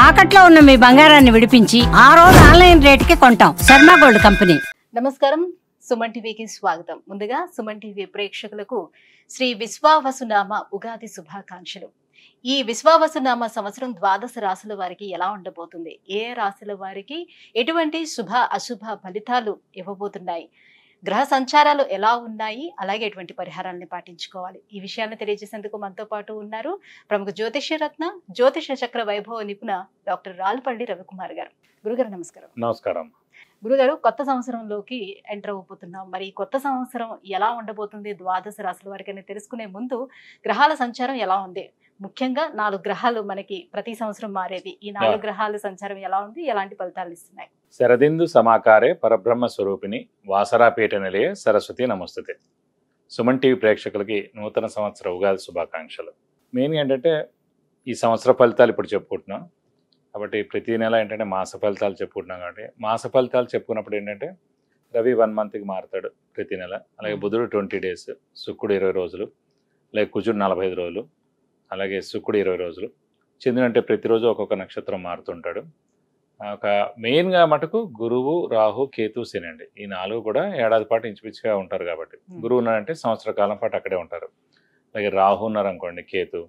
తాకట్లో ఉన్న మీ బంగారాన్ని విడిపించి ఆ రోజు ఆన్లైన్ రేటుకి కొంటాం. Sharma gold company. నమస్కారం, సుమన్ టీవీకి స్వాగతం. ముందుగా సుమన్ టీవీ ప్రేక్షకులకు శ్రీ విశ్వావసునామ ఉగాది శుభాకాంక్షలు. ఈ విశ్వావసునామ సంవత్సరం ద్వాదశ రాశుల వారికి ఎలా ఉండబోతుంది, ఏ రాశుల వారికి ఎటువంటి శుభ అశుభ ఫలితాలు ఇవ్వబోతున్నాయి, గ్రహ సంచారాలు ఎలా ఉన్నాయి, అలాగే ఎటువంటి పరిహారాన్ని పాటించుకోవాలి, ఈ విషయాన్ని తెలియజేసేందుకు మనతో పాటు ఉన్నారు ప్రముఖ జ్యోతిష్య రత్న జ్యోతిష చక్ర వైభవ నిపుణ డాక్టర్ రాళ్ళపల్లి రవికుమార్ గారు. గురుగారు నమస్కారం. నమస్కారం. గురుగారు, కొత్త సంవత్సరంలోకి ఎంటర్ అవ్వబోతున్నాం. మరి కొత్త సంవత్సరం ఎలా ఉండబోతుంది ద్వాదశ రాశుల వారికి అని తెలుసుకునే ముందు గ్రహాల సంచారం ఎలా ఉంది, ముఖ్యంగా 4 గ్రహాలు మనకి ప్రతి సంవత్సరం మారేది, ఈ 4 గ్రహాల సంచారం ఎలా ఉంది, ఎలాంటి ఫలితాలు ఇస్తున్నాయి? శరదిందు సమాకారే పరబ్రహ్మ స్వరూపిణి వాసరాపీఠ నిలయ సరస్వతి నమస్తుతే. సుమన్ టీవీ ప్రేక్షకులకి నూతన సంవత్సర ఉగాది శుభాకాంక్షలు. మెయిన్గా ఏంటంటే ఈ సంవత్సర ఫలితాలు ఇప్పుడు చెప్పుకుంటున్నాం కాబట్టి ప్రతి నెల ఏంటంటే మాస ఫలితాలు చెప్పుకుంటున్నాం కాబట్టి మాస ఫలితాలు చెప్పుకున్నప్పుడు ఏంటంటే రవి 1 మంత్కి మారుతాడు ప్రతి నెల, అలాగే బుధుడు 20 డేస్, శుక్రుడు 20 రోజులు, అలాగే కుజుడు 45 రోజులు, అలాగే శుక్రుడు 20 రోజులు, చంద్రుడు అంటే ప్రతిరోజు ఒక్కొక్క నక్షత్రం మారుతుంటాడు. ఒక మెయిన్గా మటుకు గురువు, రాహు, కేతు, శని అండి. ఈ 4 కూడా ఏడాది పాటు ఇంచుమించుగా ఉంటారు కాబట్టి గురువు ఉన్నారంటే సంవత్సర కాలం పాటు అక్కడే ఉంటారు. అలాగే రాహు ఉన్నారనుకోండి, కేతు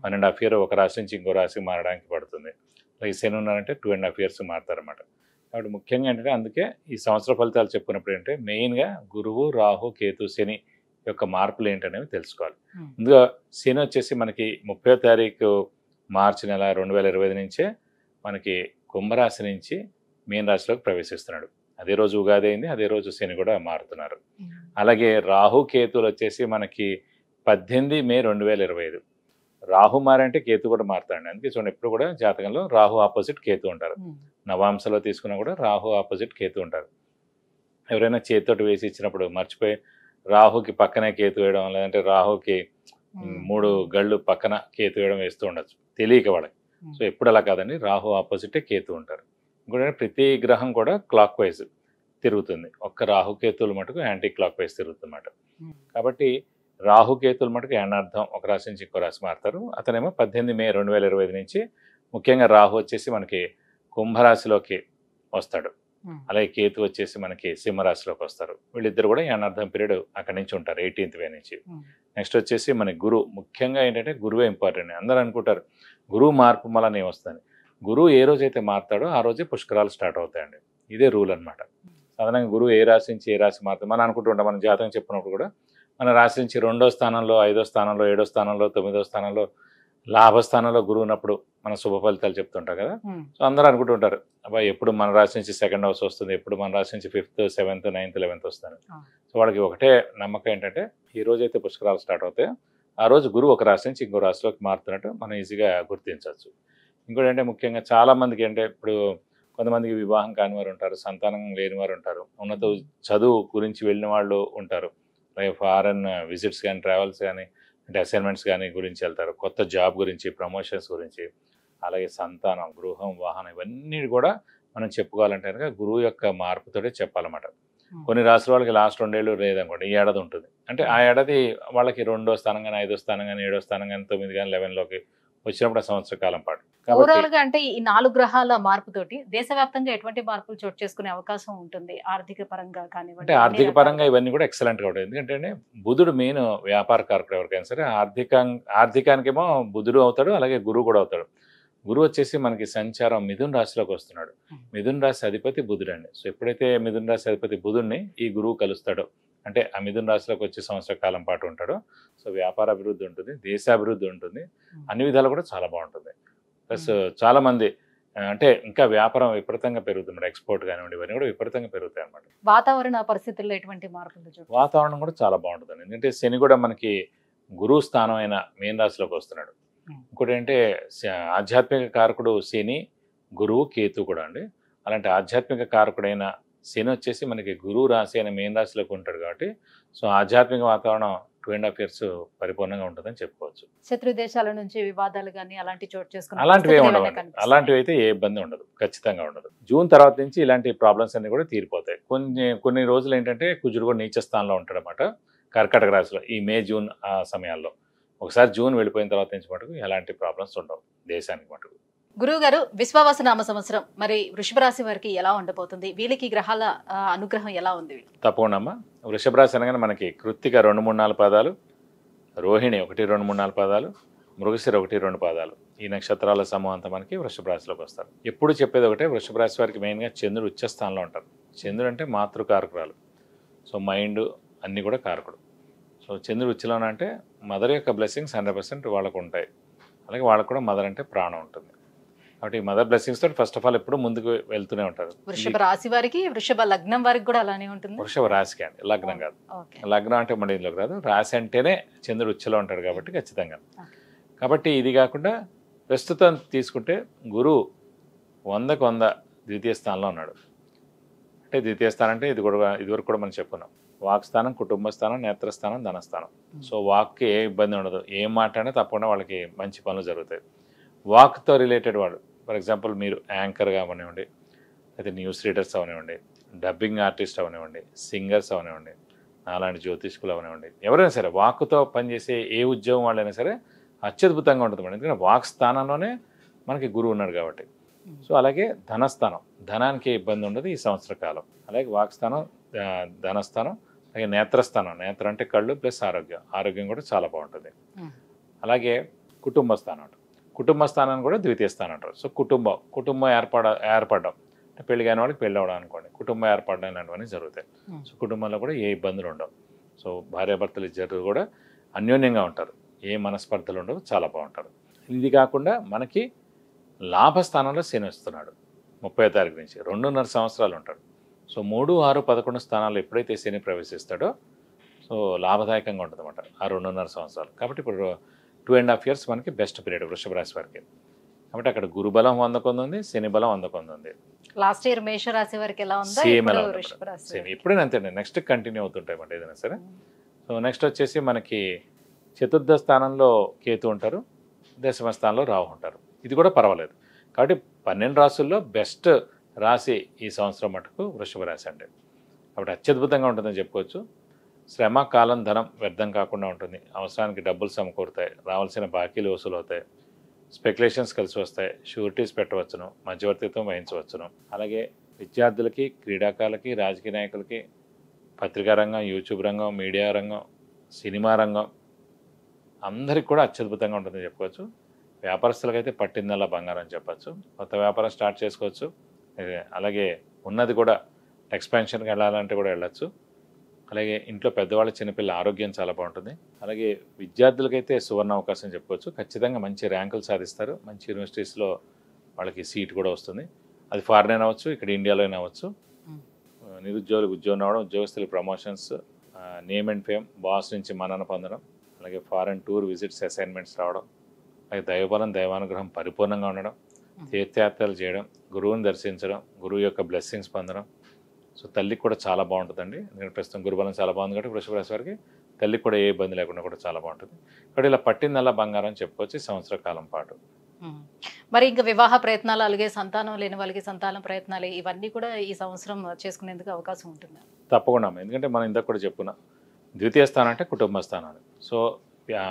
1.5 ఇయర్ ఒక రాశి నుంచి ఇంకో రాశికి మారడానికి పడుతుంది. అలాగే శని ఉన్నారంటే 2.5 ఇయర్స్ మారుతారన్నమాట. కాబట్టి ముఖ్యంగా ఏంటంటే అందుకే ఈ సంవత్సర ఫలితాలు చెప్పుకున్నప్పుడు ఏంటంటే మెయిన్గా గురువు, రాహు, కేతు, శని యొక్క మార్పులు ఏంటనేవి తెలుసుకోవాలి. ముందుగా శని వచ్చేసి మనకి 30వ తారీఖు మార్చి నెల 2025 నుంచే మనకి కుంభరాశి నుంచి మీన రాశిలోకి ప్రవేశిస్తున్నాడు. అదే రోజు ఉగాది అయింది, అదే రోజు శని కూడా మారుతున్నారు. అలాగే రాహు, కేతులు వచ్చేసి మనకి 18 మే 2025. రాహు మారంటే కేతు కూడా మారుతాడు. అందుకే చూడండి ఎప్పుడు కూడా జాతకంలో రాహు ఆపోజిట్ కేతు ఉంటారు. నవాంశలో తీసుకున్నా కూడా రాహు ఆపోజిట్ కేతు ఉంటారు. ఎవరైనా చేతితోటి వేసి ఇచ్చినప్పుడు మర్చిపోయి రాహుకి పక్కనే కేతు వేయడం, లేదంటే రాహుకి 3 గళ్ళు పక్కన కేతు వేయడం వేస్తూ ఉండొచ్చు తెలియక వాళ్ళకి. సో ఎప్పుడు అలా కాదండి, రాహు ఆపోజిటే కేతు ఉంటారు. ఇంకోటి ప్రతి గ్రహం కూడా క్లాక్ వైజ్ తిరుగుతుంది, ఒక్క రాహుకేతువులు మటుకు యాంటీ క్లాక్ వైజ్ తిరుగుతుందన్నమాట. కాబట్టి రాహుకేతువులు మటుకు ఏనార్థం ఒక రాశి నుంచి ఇంకో రాశి మారుతారు. అతనేమో 18 మే 2025 నుంచి ముఖ్యంగా రాహు వచ్చేసి మనకి కుంభరాశిలోకి వస్తాడు, అలాగే కేతు వచ్చేసి మనకి సింహరాశిలోకి వస్తారు. వీళ్ళిద్దరు కూడా ఏనార్థం పీరియడ్ అక్కడి నుంచి ఉంటారు 18th మే నుంచి. నెక్స్ట్ వచ్చేసి మన గురువు, ముఖ్యంగా ఏంటంటే గురువే ఇంపార్టెంట్. అందరూ అనుకుంటారు గురువు మార్పు మళ్ళీ వస్తుంది. గురువు ఏ రోజైతే మారుతాడో ఆ రోజే పుష్కరాలు స్టార్ట్ అవుతాయండి. ఇదే రూల్ అనమాట. సాధారణంగా గురువు ఏ రాశి నుంచి ఏ రాశి మారుతాడు మనం అనుకుంటుంటాం. మన జాతకం చెప్పినప్పుడు కూడా మన రాశి నుంచి 2వ స్థానంలో, 5వ స్థానంలో, 7వ స్థానంలో, 9వ స్థానంలో, లాభస్థానంలో గురువు ఉన్నప్పుడు మన శుభ ఫలితాలు చెప్తుంటాం కదా. సో అందరూ అనుకుంటుంటారు అబ్బాయి ఎప్పుడు మన రాశి నుంచి 2nd హౌస్ వస్తుంది, ఎప్పుడు మన రాశి నుంచి 5th, 7th, 9th, 11th వస్తుంది. సో వాళ్ళకి ఒకటే నమ్మకం ఏంటంటే ఈ రోజైతే పుష్కరాలు స్టార్ట్ అవుతాయో ఆ రోజు గురువు ఒక రాశి నుంచి ఇంకో రాశిలోకి మారుతున్నట్టు మనం ఈజీగా గుర్తించవచ్చు. ఇంకోటి అంటే ముఖ్యంగా చాలామందికి అంటే ఇప్పుడు కొంతమందికి వివాహం కాని వారు ఉంటారు, సంతానం లేని వారు ఉంటారు, ఉన్నత చదువు గురించి వెళ్ళిన వాళ్ళు ఉంటారు, అలాగే ఫారెన్ విజిట్స్ కానీ, ట్రావెల్స్ కానీ, అంటే అసైన్మెంట్స్ కానీ గురించి వెళ్తారు, కొత్త జాబ్ గురించి, ప్రమోషన్స్ గురించి, అలాగే సంతానం, గృహం, వాహనం ఇవన్నీ కూడా మనం చెప్పుకోవాలంటే కనుక గురువు యొక్క మార్పుతోటే చెప్పాలన్నమాట. కొన్ని రాశుల వాళ్ళకి లాస్ట్ 2 ఏళ్ళు లేదనుకోండి, ఈ ఏడాది ఉంటుంది. అంటే ఆ ఏడాది వాళ్ళకి 2వ స్థానం కానీ, 5వ స్థానం కానీ, 7వ స్థానం కానీ, 9 కానీ, 11లోకి వచ్చినప్పుడు ఆ సంవత్సర కాలం పాటు. ఓవరాల్ గా అంటే ఈ 4 గ్రహాల మార్పుతోటి దేశవ్యాప్తంగా ఎటువంటి మార్పులు చోటు చేసుకునే అవకాశం ఉంటుంది ఆర్థిక పరంగా కానివ్వండి? అంటే ఆర్థిక పరంగా ఇవన్నీ కూడా ఎక్సలెంట్గా ఉంటాయి. ఎందుకంటే బుధుడు మెయిన్ వ్యాపార కారకుడు ఎవరికైనా సరే. ఆర్థికానికేమో బుధుడు అవుతాడు, అలాగే గురువు కూడా అవుతాడు. గురువు వచ్చేసి మనకి సంచారం మిథున రాశిలోకి వస్తున్నాడు. మిథున రాశి అధిపతి బుధుడు అండి. సో ఎప్పుడైతే మిథున రాశి అధిపతి బుధుడిని ఈ గురువు కలుస్తాడో, అంటే ఆ మిథున రాశిలోకి వచ్చే సంవత్సర కాలం పాటు ఉంటాడు. సో వ్యాపార అభివృద్ధి ఉంటుంది, దేశాభివృద్ధి ఉంటుంది, అన్ని విధాలు కూడా చాలా బాగుంటుంది. ప్లస్ చాలామంది అంటే ఇంకా వ్యాపారం విపరీతంగా పెరుగుతుంది, ఎక్స్పోర్ట్ కానివ్వండి, ఇవన్నీ కూడా విపరీతంగా పెరుగుతాయి అన్నమాట. వాతావరణ పరిస్థితుల్లో ఎటువంటి మార్పులు? వాతావరణం కూడా చాలా బాగుంటుంది. ఎందుకంటే శని కూడా మనకి గురువు స్థానం అయిన మీన రాశిలోకి వస్తున్నాడు. ఇంకోటి ఏంటంటే ఆధ్యాత్మిక కారకుడు శని, గురువు, కేతు కూడా అండి. అలాంటి ఆధ్యాత్మిక కారకుడైన శని వచ్చేసి మనకి గురువు రాశి అయిన మీన రాశిలోకి ఉంటాడు కాబట్టి సో ఆధ్యాత్మిక వాతావరణం 2.5 years పరిపూర్ణంగా ఉంటుందని చెప్పుకోవచ్చు. శత్రు దేశాల నుంచి వివాదాలు కానీ అలాంటి చోటు చేసుకుని అలాంటివి ఉండవు. అలాంటివి అయితే ఏ ఇబ్బంది ఉండదు, ఖచ్చితంగా ఉండదు. జూన్ తర్వాత నుంచి ఇలాంటి ప్రాబ్లమ్స్ అన్ని కూడా తీరిపోతాయి. కొన్ని రోజులు ఏంటంటే కుజుడు కూడా నీచ స్థానంలో ఉంటాడు అన్నమాట కర్కాటక రాశిలో ఈ మే, జూన్ ఆ సమయాల్లో. ఒకసారి జూన్ వెళ్ళిపోయిన తర్వాత నుంచి మటుకు ఎలాంటి ప్రాబ్లమ్స్ ఉండవు దేశానికి మటుకు. గురువు గారు, విశ్వావసునామ సంవత్సరం మరి వృషభ రాశి వారికి ఎలా ఉండబోతుంది? వీళ్ళకి గ్రహాల అనుగ్రహం ఎలా ఉంది? తప్పకుండా అమ్మా. వృషభ రాశి అనగానే మనకి కృత్తిక 2, 3, 4 పాదాలు, రోహిణి 1, 2, 3, 4 పాదాలు, మృగశిర 1, 2 పాదాలు, ఈ నక్షత్రాల సమూహం అంతా మనకి వృషభ రాశిలోకి వస్తారు. ఎప్పుడు చెప్పేది ఒకటే, వృషభ రాశి వారికి మెయిన్గా చంద్రుడు ఉచ్చ స్థానంలో ఉంటారు. చంద్రుడు అంటే మాతృకారకురాలు, సో మైండ్ అన్నీ కూడా కారకుడు. సో చంద్రుడు ఉచ్చలోన అంటే మదర్ యొక్క బ్లెస్సింగ్స్ 100% వాళ్ళకు ఉంటాయి. అలాగే వాళ్ళకు కూడా మదర్ అంటే ప్రాణం ఉంటుంది. కాబట్టి మదర్ బ్లెస్సింగ్స్ తోటి ఫస్ట్ ఆఫ్ ఆల్ ఎప్పుడు ముందుకు వెళ్తూనే ఉంటారు. వృషభ రాశి వారికి, వృషభ లగ్నం వారికి కూడా అలానే ఉంటుంది. వృషభ రాశికి అండి, లగ్నం కాదు. లగ్నం అంటే మన ఇంట్లోకి రాదు, రాశి అంటేనే చంద్రుడు ఉచ్చలో ఉంటాడు కాబట్టి ఖచ్చితంగా. కాబట్టి ఇది కాకుండా ప్రస్తుతం తీసుకుంటే గురువు 100కు 100 ద్వితీయ స్థానంలో ఉన్నాడు. అంటే ద్వితీయ స్థానం అంటే ఇదివరకు కూడా మనం చెప్పుకున్నాం, వాక్ స్థానం, కుటుంబ స్థానం, నేత్రస్థానం, ధనస్థానం. సో వాక్కి ఏ ఇబ్బంది ఉండదు, ఏం మాట్లాడినా తప్పకుండా వాళ్ళకి మంచి పనులు జరుగుతాయి. వాక్తో రిలేటెడ్ వాడు, ఫర్ ఎగ్జాంపుల్ మీరు యాంకర్గా అవనివ్వండి, అయితే న్యూస్ రీడర్స్ అవనివ్వండి, డబ్బింగ్ ఆర్టిస్ట్ అవనివ్వండి, సింగర్స్ అవనివ్వండి, అలాంటి జ్యోతిష్కులు అవనివ్వండి, ఎవరైనా సరే వాక్తో పనిచేసే ఏ ఉద్యోగం వాళ్ళైనా సరే అత్యద్భుతంగా ఉంటుంది మేడం. ఎందుకంటే వాక్ స్థానంలోనే మనకి గురువు ఉన్నాడు కాబట్టి. సో అలాగే ధనస్థానం, ధనానికి ఇబ్బంది ఉండదు ఈ సంవత్సర కాలం. అలాగే వాక్ స్థానం, ధనస్థానం, అలాగే నేత్రస్థానం, నేత్రం అంటే కళ్ళు ప్లస్ ఆరోగ్యం కూడా చాలా బాగుంటుంది. అలాగే కుటుంబ స్థానం, కుటుంబ స్థానాన్ని కూడా ద్వితీయ స్థానం అంటారు. సో కుటుంబం ఏర్పడడం అంటే పెళ్లి కాని వాళ్ళకి పెళ్ళి అవ్వడం అనుకోండి, కుటుంబం ఏర్పడడం ఇలాంటివన్నీ జరుగుతాయి. సో కుటుంబంలో కూడా ఏ ఇబ్బందులు ఉండవు. సో భార్యాభర్తలు ఇద్దరు కూడా అన్యోన్యంగా ఉంటారు, ఏ మనస్పర్ధలు ఉండవు, చాలా బాగుంటారు. ఇది కాకుండా మనకి లాభస్థానంలో శని వస్తున్నాడు 30వ తారీఖు నుంచి 2.5 సంవత్సరాలు ఉంటాడు. సో 3, 6, 11 స్థానాల్లో ఎప్పుడైతే శని ప్రవేశిస్తాడో సో లాభదాయకంగా ఉంటుంది అన్నమాట ఆ 2.5 సంవత్సరాలు. కాబట్టి ఇప్పుడు 2.5 years మనకి బెస్ట్ పీరియడ్ వృషభ రాశి వారికి. కాబట్టి అక్కడ గురు బలం 100 ఉంది, శని బలం 100 ఉంది. లాస్ట్ ఇయర్ మేష రాశి వారికి ఎలా ఉందో సేమ్ ఇప్పుడే అంతేండి, నెక్స్ట్ కంటిన్యూ అవుతుంటాయి అన్నమాట ఏదైనా సరే. సో నెక్స్ట్ వచ్చేసి మనకి చతుర్థ స్థానంలో కేతు ఉంటారు, దశమ స్థానంలో రాహు ఉంటారు. ఇది కూడా పర్వాలేదు. కాబట్టి 12 రాశుల్లో బెస్ట్ రాశి ఈ సంవత్సరం మటుకు వృషభ రాశి అండి. కాబట్టి అత్యద్భుతంగా ఉంటుందని చెప్పుకోవచ్చు. శ్రమ, కాలం, ధనం వ్యర్థం కాకుండా ఉంటుంది. అవసరానికి డబ్బులు సమకూరుతాయి, రావాల్సిన బాకీలు వసూలు అవుతాయి, స్పెక్యులేషన్స్ కలిసి వస్తాయి, షూరిటీస్ పెట్టవచ్చును, మధ్యవర్తిత్వం వహించవచ్చును. అలాగే విద్యార్థులకి, క్రీడాకారులకి, రాజకీయ నాయకులకి, పత్రికా రంగం, యూట్యూబ్ రంగం, మీడియా రంగం, సినిమా రంగం అందరికి కూడా అత్యద్భుతంగా ఉంటుందని చెప్పుకోవచ్చు. వ్యాపారస్తులకైతే పట్టిందల్లా బంగారం అని చెప్పచ్చు. కొత్త వ్యాపారం స్టార్ట్ చేసుకోవచ్చు. అలాగే ఉన్నది కూడా ఎక్స్పాన్షన్కి వెళ్ళాలంటే కూడా వెళ్ళచ్చు. అలాగే ఇంట్లో పెద్దవాళ్ళ చిన్నపిల్లల ఆరోగ్యం చాలా బాగుంటుంది. అలాగే విద్యార్థులకైతే సువర్ణ అవకాశం చెప్పుకోవచ్చు. ఖచ్చితంగా మంచి ర్యాంకులు సాధిస్తారు, మంచి యూనివర్సిటీస్లో వాళ్ళకి సీట్ కూడా వస్తుంది. అది ఫారిన్ అయినా అవ్వచ్చు, ఇక్కడ ఇండియాలో అయినా అవ్వచ్చు. నిరుద్యోగులకు ఉద్యోగం రావడం, ఉద్యోగస్తులకు promotions, name and fame, boss నుంచి మన్నన పొందడం, అలాగే ఫారెన్ టూర్ విజిట్స్, అసైన్మెంట్స్ రావడం, అలాగే దైవబలం, దైవానుగ్రహం పరిపూర్ణంగా ఉండడం, తీర్థయాత్రలు చేయడం, గురువుని దర్శించడం, గురువు యొక్క బ్లెస్సింగ్స్ పొందడం. సో తల్లికి కూడా చాలా బాగుంటుందండి. ఎందుకంటే ప్రస్తుతం గురుబలం చాలా బాగుంది కాబట్టి వృషభ రాశి వారికి తల్లికి కూడా ఏ ఇబ్బంది లేకుండా కూడా చాలా బాగుంటుంది. కాబట్టి ఇలా పట్టిందల్లా బంగారం చెప్పుకోవచ్చు ఈ సంవత్సర కాలం పాటు. మరి ఇంకా వివాహ ప్రయత్నాలు, అలాగే సంతానం లేని వాళ్ళకి సంతానం ప్రయత్నాలు, ఇవన్నీ కూడా ఈ సంవత్సరం చేసుకునేందుకు అవకాశం ఉంటుంది. తప్పకుండా. ఎందుకంటే మనం ఇందాక కూడా చెప్పుకున్నాం, ద్వితీయ స్థానం అంటే కుటుంబ స్థానాలు. సో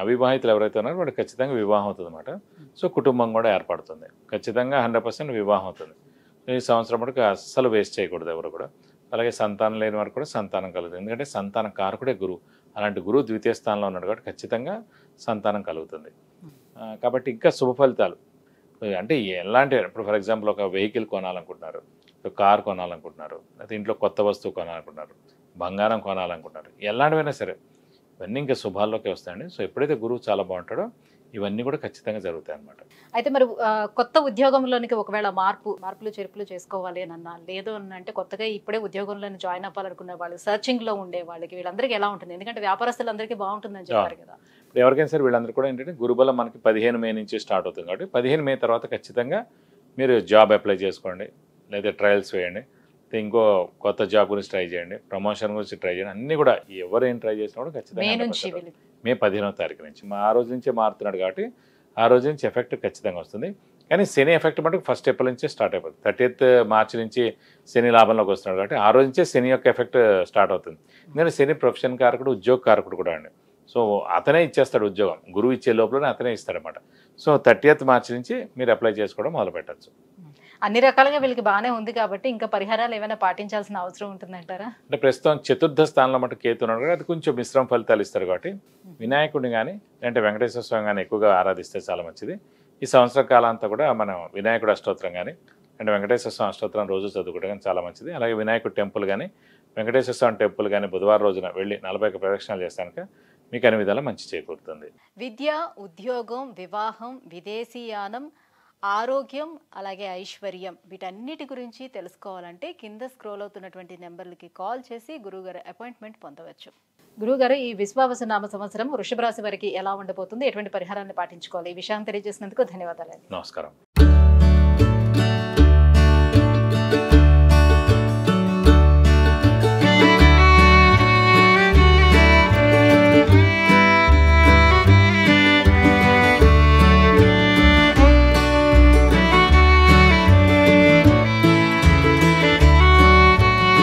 అవివాహితులు ఎవరైతే ఉన్నారో వాడికి ఖచ్చితంగా వివాహం అవుతుంది అన్నమాట. సో కుటుంబం కూడా ఏర్పడుతుంది, ఖచ్చితంగా 100% వివాహం అవుతుంది. ఈ సంవత్సరం మటుకు అస్సలు వేస్ట్ చేయకూడదు ఎవరు కూడా. అలాగే సంతానం లేని వారికి కూడా సంతానం కలుగుతుంది. ఎందుకంటే సంతానం కారకుడే గురువు. అలాంటి గురువు ద్వితీయ స్థానంలో ఉన్నాడు కాబట్టి ఖచ్చితంగా సంతానం కలుగుతుంది. కాబట్టి ఇంకా శుభ ఫలితాలు అంటే ఎలాంటి, ఇప్పుడు ఫర్ ఎగ్జాంపుల్ ఒక వెహికల్ కొనాలనుకుంటున్నారు, ఒక కార్ కొనాలనుకుంటున్నారు, లేకపోతే ఇంట్లో కొత్త వస్తువు కొనాలనుకుంటున్నారు, బంగారం కొనాలనుకుంటున్నారు, ఎలాంటివైనా సరే ఇవన్నీ ఇంకా శుభాల్లోకి వస్తాయండి. సో ఎప్పుడైతే గురువు చాలా బాగుంటాడో ఇవన్నీ కూడా ఖచ్చితంగా జరుగుతాయి అన్నమాట. అయితే మరి కొత్త ఉద్యోగంలోనికి ఒకవేళ మార్పులు చేర్పులు చేసుకోవాలి అని అన్నా, లేదు అని అంటే కొత్తగా ఇప్పుడే ఉద్యోగంలో జాయిన్ అవ్వాలనుకునే వాళ్ళు, సర్చింగ్ లో ఉండే వాళ్ళకి, వీళ్ళందరికీ ఎలా ఉంటుంది? ఎందుకంటే వ్యాపారస్తులందరికీ బాగుంటుందని చెప్పారు కదా. ఇప్పుడు ఎవరికైనా సరే వీళ్ళందరూ కూడా ఏంటంటే గురుబలం మనకి 15 మే నుంచి స్టార్ట్ అవుతుంది కాబట్టి 15 మే తర్వాత ఖచ్చితంగా మీరు జాబ్ అప్లై చేసుకోండి, లేదా ట్రయల్స్ వేయండి, ఇంకో కొత్త జాబ్ గురించి ట్రై చేయండి, ప్రమోషన్ గురించి ట్రై చేయండి. అన్నీ కూడా ఎవరేం ట్రై చేసినా కూడా ఖచ్చితంగా మే 15వ తారీఖు నుంచి ఆ రోజు నుంచే మారుతున్నాడు కాబట్టి ఆ రోజు నుంచి ఎఫెక్ట్ ఖచ్చితంగా వస్తుంది. కానీ శని ఎఫెక్ట్ మటుకు ఫస్ట్ ఏప్రిల్ నుంచే స్టార్ట్ అయిపోతుంది. 30th మార్చి నుంచి శని లాభంలోకి వస్తున్నాడు కాబట్టి ఆ రోజు నుంచే శని యొక్క ఎఫెక్ట్ స్టార్ట్ అవుతుంది. ఎందుకంటే శని ప్రొఫెషన్ కారకుడు, ఉద్యోగ కారకుడు కూడా అండి. సో అతనే ఇచ్చేస్తాడు ఉద్యోగం, గురువు ఇచ్చే లోపలనే అతనే ఇస్తాడనమాట. సో 30th మార్చి నుంచి మీరు అప్లై చేసుకోవడం మొదలు పెట్టచ్చు. అన్ని రకాలుగా వీళ్ళకి బాగానే ఉంది కాబట్టి ఇంకా పరిహారాలు ఏమైనా పాటించాల్సిన అవసరం ఉంటుందంటారా? అంటే ప్రస్తుతం 4th స్థానంలో మటు కేతు ఉన్నాడు కాబట్టి అది కొంచెం మిశ్రమ ఫలితాలు ఇస్తారు. కాబట్టి వినాయకుడిని కానీ లేదంటే వెంకటేశ్వర స్వామి కానీ ఎక్కువగా ఆరాధిస్తే చాలా మంచిది. ఈ సంవత్సర కాలం అంతా కూడా మనం వినాయకుడు అష్టోత్తరం కానీ అంటే వెంకటేశ్వర స్వామి అష్టోత్తరం రోజు చదువుకోవడం కానీ చాలా మంచిది. అలాగే వినాయకుడు టెంపుల్ కానీ వెంకటేశ్వర స్వామి టెంపుల్ కానీ బుధవారం రోజున వెళ్ళి 41 ప్రదక్షిణాలు చేస్తాక మీకు అన్ని విధాలా మంచి చేకూరుతుంది. విద్య, ఉద్యోగం, వివాహం, విదేశీయానం, ఆరోగ్యం, అలాగే ఐశ్వర్యం వీటన్నిటి గురించి తెలుసుకోవాలంటే కింద స్క్రోల్ అవుతున్నటువంటి నెంబర్లకి కాల్ చేసి గురువుగారు అపాయింట్మెంట్ పొందవచ్చు. గురువుగారు, ఈ విశ్వావసు నామ సంవత్సరం వృషభ రాశి వారికి ఎలా ఉండబోతుంది, ఎటువంటి పరిహారాన్ని పాటించుకోవాలి, ఈ విషయాన్ని తెలియజేసినందుకు ధన్యవాదాలు. నమస్కారం.